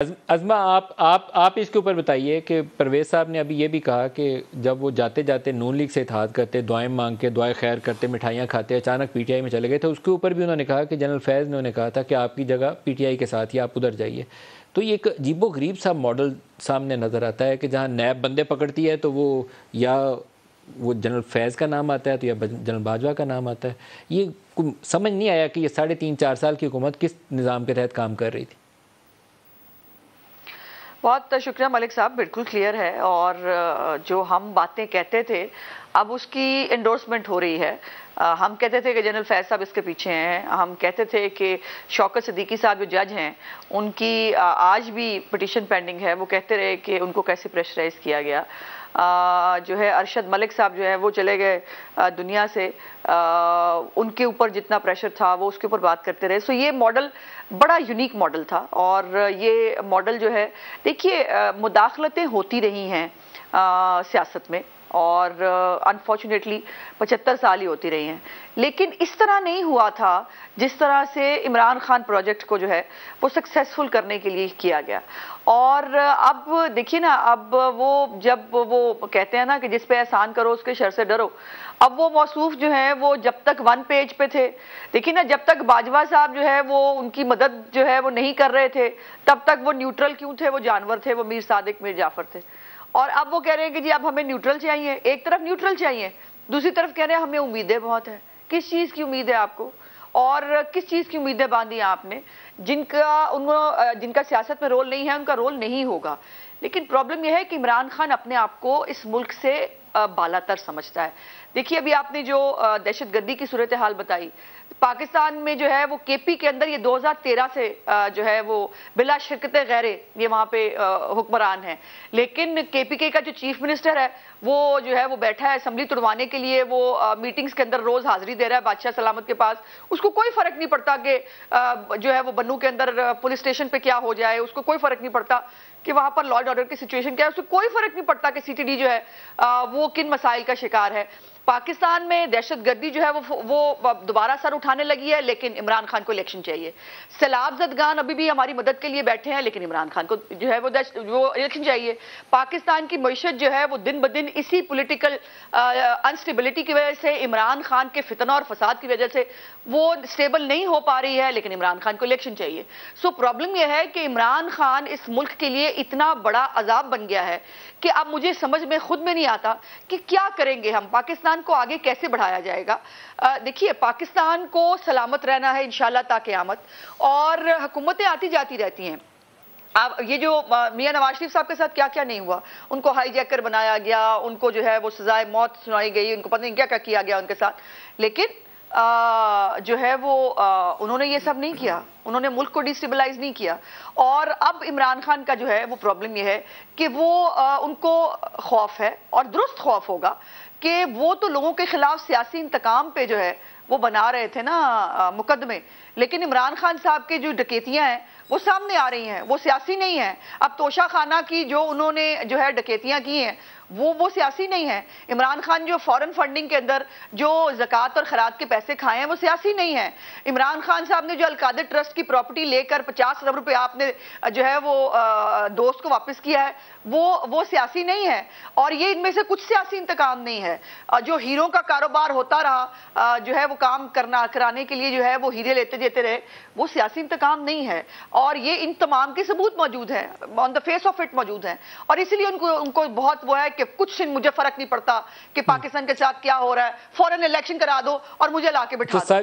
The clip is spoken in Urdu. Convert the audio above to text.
ازما آپ اس کے اوپر بتائیے کہ پرویز صاحب نے ابھی یہ بھی کہا کہ جب وہ جاتے جاتے نون لیگ سے اتحاد کرتے، دعائیں مانگ کے دعائیں خیر کرتے، مٹھائیاں کھاتے، اچانک پی ٹی آئی میں چلے گئے تھے، اس کے اوپر بھی انہوں نے کہا کہ جنرل فیض نے انہیں کہا تھا کہ آپ کی جگہ پی ٹی آئی کے ساتھ ہی آپ ادھر جائیے۔ تو یہ ایک عجیب و غریب سا ماڈل سامنے نظر آتا ہے کہ جہاں نیب بندے پکڑتی ہے تو وہ جنرل فیض کا نام آتا ہے تو یا جنرل باجوہ کا نام آتا ہے۔ یہ سمجھ نہیں آیا کہ یہ 3.5-4 سال کی حکومت کس نظام کے تحت کام کر رہی تھی۔ بہت شکریہ ملک صاحب، بالکل کلیئر ہے، اور جو ہم باتیں کہتے تھے اب اس کی انڈورسمنٹ ہو رہی ہے۔ ہم کہتے تھے کہ جنرل فیض صاحب اس کے پیچھے ہیں، ہم کہتے تھے کہ شوکت صدیقی صاحب جو جج ہیں ان کی آج بھی پٹیشن پینڈنگ ہے، وہ کہتے رہے کہ ان کو کیسے پریشرائز کیا گیا۔ جو ہے ارشد ملک صاحب جو ہے وہ چلے گئے دنیا سے، ان کے اوپر جتنا پریشر تھا وہ اس کے اوپر بات کرتے رہے۔ سو یہ ماڈل بڑا یونیک ماڈل تھا، اور یہ ماڈل جو ہے دیکھیے مداخلتیں ہوتی رہی ہیں سیاست میں، اور انفارچونیٹلی 75 سال ہی ہوتی رہی ہیں، لیکن اس طرح نہیں ہوا تھا جس طرح سے عمران خان پروجیکٹ کو جو ہے وہ سکسیسفل کرنے کے لیے کیا گیا۔ اور اب دیکھیے نا، اب وہ جب وہ کہتے ہیں نا کہ جس پہ احسان کرو اس کے شر سے ڈرو، اب وہ موصوف جو ہیں وہ جب تک 1 پیج پہ تھے، دیکھیے نا، جب تک باجوہ صاحب جو ہے وہ ان کی مدد جو ہے وہ نہیں کر رہے تھے تب تک وہ نیوٹرل کیوں تھے؟ وہ جانور تھے، وہ میر صادق میر جعفر تھے۔ اور اب وہ کہہ رہے ہیں کہ جی اب ہمیں نیوٹرل چاہیے، ایک طرف نیوٹرل چاہیے، دوسری طرف کہہ رہے ہیں ہمیں امیدیں بہت ہیں۔ کس چیز کی امید ہے آپ کو، اور کس چیز کی امیدیں باندھی آپ نے؟ جن کا سیاست میں رول نہیں ہے ان کا رول نہیں ہوگا۔ لیکن پرابلم یہ ہے کہ عمران خان اپنے آپ کو اس ملک سے بالا تر سمجھتا ہے۔ دیکھیے ابھی آپ نے جو دہشت گردی کی صورتحال بتائی، پاکستان میں جو ہے وہ کے پی کے اندر یہ 2013 سے جو ہے وہ بلا شرکت غیرے یہ وہاں پہ حکمران ہیں، لیکن کے پی کے کا جو چیف منسٹر ہے وہ جو ہے وہ بیٹھا ہے اسمبلی توڑوانے کے لیے، وہ میٹنگز کے اندر روز حاضری دے رہا ہے بادشاہ سلامت کے پاس۔ اس کو کوئی فرق نہیں پڑتا کہ جو ہے وہ بنو کے اندر پولیس اسٹیشن پہ کیا ہو جائے، اس کو کوئی فرق نہیں پڑتا کہ وہاں پر لا اینڈ آرڈر کی سچویشن کیا ہے، اس کو کوئی فرق نہیں پڑتا کہ سی ٹی ڈی جو ہے وہ کن مسائل کا شکار ہے۔ پاکستان میں دہشت گردی جو ہے وہ دوبارہ سر اٹھانے لگی ہے، لیکن عمران خان کو الیکشن چاہیے۔ سیلاب زدگان ابھی بھی ہماری مدد کے لیے بیٹھے ہیں، لیکن عمران خان کو جو ہے وہ الیکشن چاہیے۔ پاکستان کی معیشت جو ہے وہ دن بدن اسی پولیٹیکل انسٹیبلٹی کی وجہ سے، عمران خان کے فتنہ اور فساد کی وجہ سے وہ سٹیبل نہیں ہو پا رہی ہے، لیکن عمران خان کو الیکشن چاہیے۔ سو پرابلم یہ ہے کہ عمران خان اس ملک کے لیے اتنا بڑا عذاب بن گیا ہے کہ اب مجھے سمجھ میں خود میں نہیں آتا کہ کیا کریں گے ہم، پاکستان کو آگے کیسے بڑھایا جائے گا۔ دیکھیے پاکستان کو سلامت رہنا ہے انشاءاللہ تا قیامت، اور حکومتیں آتی جاتی رہتی ہیں۔ اب یہ جو میاں نواز شریف صاحب کے ساتھ کیا کیا نہیں ہوا، ان کو ہائی جیکر بنایا گیا، ان کو جو ہے وہ سزائے موت سنائی گئی، ان کو پتہ نہیں کیا کیا کیا گیا ان کے ساتھ، لیکن جو ہے وہ انہوں نے یہ سب نہیں کیا، انہوں نے ملک کو ڈیسٹیبلائز نہیں کیا۔ اور اب عمران خان کا جو ہے وہ پرابلم یہ ہے کہ وہ ان کو خوف ہے، اور درست خوف ہوگا، کہ وہ تو لوگوں کے خلاف سیاسی انتقام پہ جو ہے وہ بنا رہے تھے نا مقدمے، لیکن عمران خان صاحب کے جو ڈکیتیاں ہیں وہ سامنے آ رہی ہیں، وہ سیاسی نہیں ہیں۔ اب توشہ خانہ کی جو انہوں نے جو ہے ڈکیتیاں کی ہیں وہ سیاسی نہیں ہیں۔ عمران خان جو فورن فنڈنگ کے اندر جو زکوٰۃ اور خیرات کے پیسے کھائے ہیں وہ سیاسی نہیں ہیں۔ عمران خان صاحب نے جو القادر ٹرسٹ کی پراپرٹی لے کر 50 ارب روپے آپ نے جو ہے وہ دوست کو واپس کیا ہے وہ سیاسی نہیں ہے، اور یہ ان میں سے کچھ سیاسی انتقام نہیں ہے۔ جو ہیروں کا کاروبار ہوتا رہا جو ہے وہ کام کرانے کے لیے جو ہے وہ ہیرے لیتے دیتے رہے، وہ سیاسی انتقام نہیں ہے، اور یہ ان تمام کے ثبوت موجود ہیں، آن دا فیس آف اٹ موجود ہیں، اور اسی لیے ان کو بہت وہ ہے کہ کچھ مجھے فرق نہیں پڑتا کہ پاکستان کے ساتھ کیا ہو رہا ہے، فوراً الیکشن کرا دو اور مجھے لا کے بٹھا دو۔